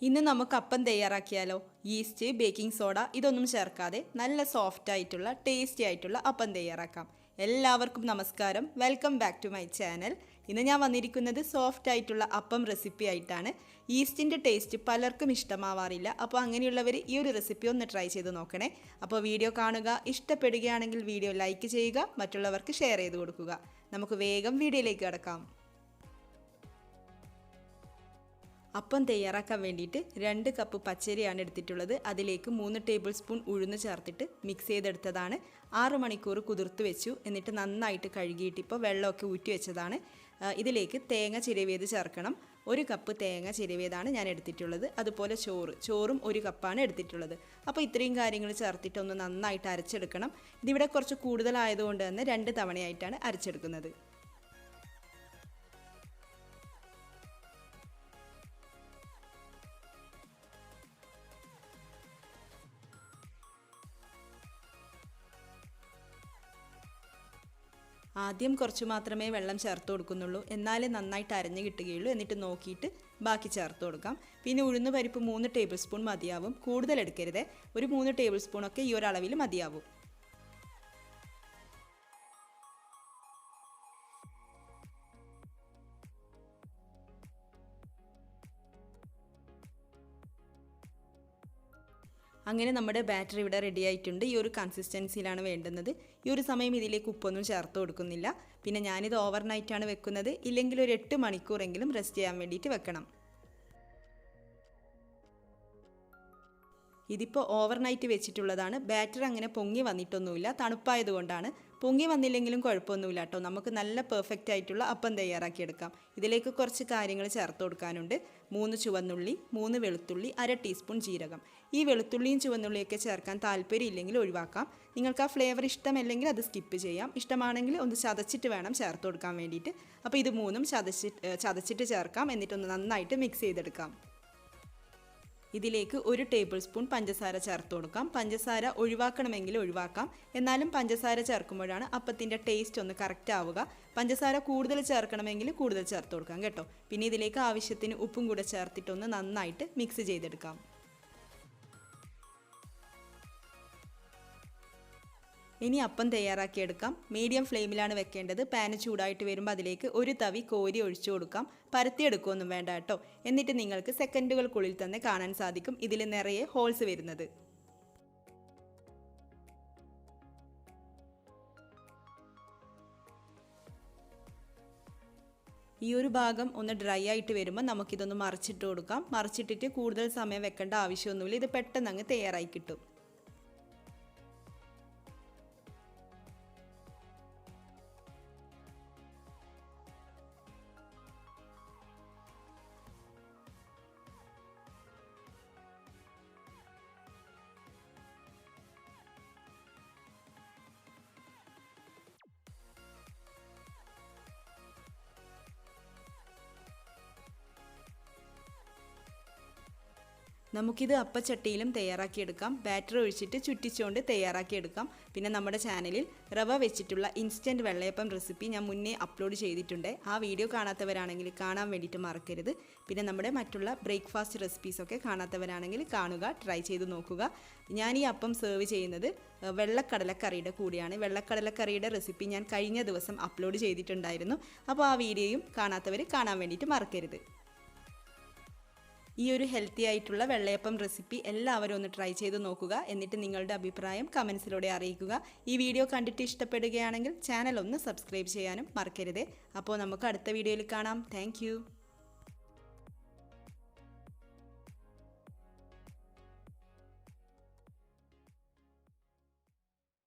ഇന്ന് നമുക്ക് അപ്പം തയ്യാറാക്കിയാലോ. ഈസ്റ്റ്, ബേക്കിംഗ് സോഡ ഇതൊന്നും ചേർക്കാതെ നല്ല സോഫ്റ്റ് ആയിട്ടുള്ള ടേസ്റ്റി ആയിട്ടുള്ള അപ്പം തയ്യാറാക്കാം. എല്ലാവർക്കും നമസ്കാരം, welcome back to my channel. ഇന്ന് ഞാൻ വന്നിരിക്കുന്നത് സോഫ്റ്റ് ആയിട്ടുള്ള അപ്പം റെസിപ്പി ആയിട്ടാണ്. ഈസ്റ്റിൻ്റെ ടേസ്റ്റ് പലർക്കും ഇഷ്ടമാവാറില്ല. അപ്പോൾ അങ്ങനെയുള്ളവർ ഈ ഒരു റെസിപ്പി ഒന്ന് ട്രൈ ചെയ്ത് നോക്കണേ. അപ്പോൾ വീഡിയോ കാണുക, ഇഷ്ടപ്പെടുകയാണെങ്കിൽ വീഡിയോ ലൈക്ക് ചെയ്യുക, മറ്റുള്ളവർക്ക് ഷെയർ ചെയ്ത് കൊടുക്കുക. നമുക്ക് വേഗം വീഡിയോയിലേക്ക് കടക്കാം. അപ്പം തയ്യാറാക്കാൻ വേണ്ടിയിട്ട് 2 കപ്പ് പച്ചരിയാണ് എടുത്തിട്ടുള്ളത്. അതിലേക്ക് 3 ടേബിൾ സ്പൂൺ ഉഴുന്ന് ചേർത്തിട്ട് മിക്സ് ചെയ്തെടുത്തതാണ്. 6 മണിക്കൂർ കുതിർത്ത് വെച്ചു. എന്നിട്ട് നന്നായിട്ട് കഴുകിയിട്ട് ഇപ്പോൾ വെള്ളമൊക്കെ ഊറ്റി വെച്ചതാണ്. ഇതിലേക്ക് തേങ്ങ ചിരവിയത് ചേർക്കണം. 1 കപ്പ് തേങ്ങ ചിരവിയതാണ് ഞാൻ എടുത്തിട്ടുള്ളത്. അതുപോലെ ചോറും 1 കപ്പാണ് എടുത്തിട്ടുള്ളത്. അപ്പോൾ ഇത്രയും കാര്യങ്ങൾ ചേർത്തിട്ട് ഒന്ന് നന്നായിട്ട് അരച്ചെടുക്കണം. ഇതിവിടെ കുറച്ച് കൂടുതലായതുകൊണ്ട് തന്നെ 2 തവണയായിട്ടാണ് അരച്ചെടുക്കുന്നത്. ആദ്യം കുറച്ച് മാത്രമേ വെള്ളം ചേർത്ത് കൊടുക്കുന്നുള്ളൂ, എന്നാലേ നന്നായിട്ട് അരഞ്ഞ് കിട്ടുകയുള്ളൂ. എന്നിട്ട് നോക്കിയിട്ട് ബാക്കി ചേർത്ത് കൊടുക്കാം. പിന്നെ ഉഴുന്ന് പരിപ്പ് 3 ടേബിൾ സ്പൂൺ മതിയാവും, കൂടുതൽ എടുക്കരുത്. ഒരു 3 ടേബിൾ സ്പൂണൊക്കെ ഈ ഒരളവിൽ മതിയാവും. അങ്ങനെ നമ്മുടെ ബാറ്റർ ഇവിടെ റെഡി ആയിട്ടുണ്ട്. ഈ ഒരു കൺസിസ്റ്റൻസിയിലാണ് വേണ്ടുന്നത്. ഈ ഒരു സമയം ഇതിലേക്ക് ഉപ്പൊന്നും ചേർത്ത് കൊടുക്കുന്നില്ല. പിന്നെ ഞാനിത് ഓവർനൈറ്റാണ് വെക്കുന്നത്. ഇല്ലെങ്കിൽ ഒരു 8 മണിക്കൂറെങ്കിലും റെസ്റ്റ് ചെയ്യാൻ വേണ്ടിയിട്ട് വെക്കണം. ഇതിപ്പോൾ ഓവർനൈറ്റ് വെച്ചിട്ടുള്ളതാണ്. ബാറ്റർ അങ്ങനെ പൊങ്ങി വന്നിട്ടൊന്നുമില്ല, തണുപ്പായതുകൊണ്ടാണ്. പൊങ്ങി വന്നില്ലെങ്കിലും കുഴപ്പമൊന്നുമില്ല കേട്ടോ. നമുക്ക് നല്ല പെർഫെക്റ്റ് ആയിട്ടുള്ള അപ്പം തയ്യാറാക്കിയെടുക്കാം. ഇതിലേക്ക് കുറച്ച് കാര്യങ്ങൾ ചേർത്ത് കൊടുക്കാനുണ്ട്. 3 ചുവന്നുള്ളി, 3 വെളുത്തുള്ളി, 1/2 ടീസ്പൂൺ ജീരകം. ഈ വെളുത്തുള്ളിയും ചുവന്നുള്ളിയൊക്കെ ചേർക്കാൻ താല്പര്യം ഇല്ലെങ്കിൽ ഒഴിവാക്കാം. നിങ്ങൾക്ക് ആ ഫ്ലേവർ ഇഷ്ടമല്ലെങ്കിൽ അത് സ്കിപ്പ് ചെയ്യാം. ഇഷ്ടമാണെങ്കിൽ ഒന്ന് ചതച്ചിട്ട് വേണം ചേർത്ത് കൊടുക്കാൻ വേണ്ടിയിട്ട്. അപ്പോൾ ഇത് 3ഉം ചതച്ചിട്ട് ചേർക്കാം. എന്നിട്ടൊന്ന് നന്നായിട്ട് മിക്സ് ചെയ്തെടുക്കാം. ഇതിലേക്ക് 1 ടേബിൾ സ്പൂൺ പഞ്ചസാര ചേർത്ത് കൊടുക്കാം. പഞ്ചസാര ഒഴിവാക്കണമെങ്കിൽ ഒഴിവാക്കാം. എന്നാലും പഞ്ചസാര ചേർക്കുമ്പോഴാണ് അപ്പത്തിൻ്റെ ടേസ്റ്റ് ഒന്ന് കറക്റ്റ് ആവുക. പഞ്ചസാര കൂടുതൽ ചേർക്കണമെങ്കിൽ കൂടുതൽ ചേർത്ത് കൊടുക്കാം കേട്ടോ. പിന്നെ ഇതിലേക്ക് ആവശ്യത്തിന് ഉപ്പും കൂടെ ചേർത്തിട്ടൊന്ന് നന്നായിട്ട് മിക്സ് ചെയ്തെടുക്കാം. ഇനി അപ്പം തയ്യാറാക്കിയെടുക്കാം. മീഡിയം ഫ്ലെയിമിലാണ് വെക്കേണ്ടത്. പാന് ചൂടായിട്ട് വരുമ്പോൾ അതിലേക്ക് 1 തവി കോരി ഒഴിച്ചു കൊടുക്കാം. പരത്തിയെടുക്കുകയൊന്നും വേണ്ട കേട്ടോ. എന്നിട്ട് നിങ്ങൾക്ക് സെക്കൻഡുകൾക്കുള്ളിൽ തന്നെ കാണാൻ സാധിക്കും ഇതിൽ നിറയെ ഹോൾസ് വരുന്നത്. ഈ ഒരു ഭാഗം ഒന്ന് ഡ്രൈ ആയിട്ട് വരുമ്പോൾ നമുക്കിതൊന്ന് മറിച്ചിട്ട് കൊടുക്കാം. മറിച്ചിട്ടിട്ട് കൂടുതൽ സമയം വെക്കേണ്ട ആവശ്യമൊന്നുമില്ല. ഇത് പെട്ടെന്ന് അങ്ങ് തയ്യാറായി കിട്ടും. നമുക്കിത് അപ്പച്ചട്ടിയിലും തയ്യാറാക്കിയെടുക്കാം. ബാറ്റർ ഒഴിച്ചിട്ട് ചുറ്റിച്ചുകൊണ്ട് തയ്യാറാക്കിയെടുക്കാം. പിന്നെ നമ്മുടെ ചാനലിൽ റവ വെച്ചിട്ടുള്ള ഇൻസ്റ്റൻറ്റ് വെള്ളയപ്പം റെസിപ്പി ഞാൻ മുന്നേ അപ്ലോഡ് ചെയ്തിട്ടുണ്ട്. ആ വീഡിയോ കാണാത്തവരാണെങ്കിൽ കാണാൻ വേണ്ടിയിട്ട് മറക്കരുത്. പിന്നെ നമ്മുടെ മറ്റുള്ള ബ്രേക്ക്ഫാസ്റ്റ് റെസിപ്പീസൊക്കെ കാണാത്തവരാണെങ്കിൽ കാണുക, ട്രൈ ചെയ്ത് നോക്കുക. ഞാൻ ഈ അപ്പം സെർവ് ചെയ്യുന്നത് വെള്ളക്കടലക്കറിയുടെ കൂടിയാണ്. വെള്ളക്കടലക്കറിയുടെ റെസിപ്പി ഞാൻ കഴിഞ്ഞ ദിവസം അപ്ലോഡ് ചെയ്തിട്ടുണ്ടായിരുന്നു. അപ്പോൾ ആ വീഡിയോയും കാണാത്തവർ കാണാൻ വേണ്ടിയിട്ട് മറക്കരുത്. ഈ ഒരു ഹെൽത്തി ആയിട്ടുള്ള വെള്ളയപ്പം റെസിപ്പി എല്ലാവരും ഒന്ന് ട്രൈ ചെയ്ത് നോക്കുക. എന്നിട്ട് നിങ്ങളുടെ അഭിപ്രായം കമൻസിലൂടെ അറിയിക്കുക. ഈ വീഡിയോ കണ്ടിട്ട് ഇഷ്ടപ്പെടുകയാണെങ്കിൽ ചാനൽ ഒന്ന് സബ്സ്ക്രൈബ് ചെയ്യാനും മറക്കരുത്. അപ്പോൾ നമുക്ക് അടുത്ത വീഡിയോയിൽ കാണാം. താങ്ക്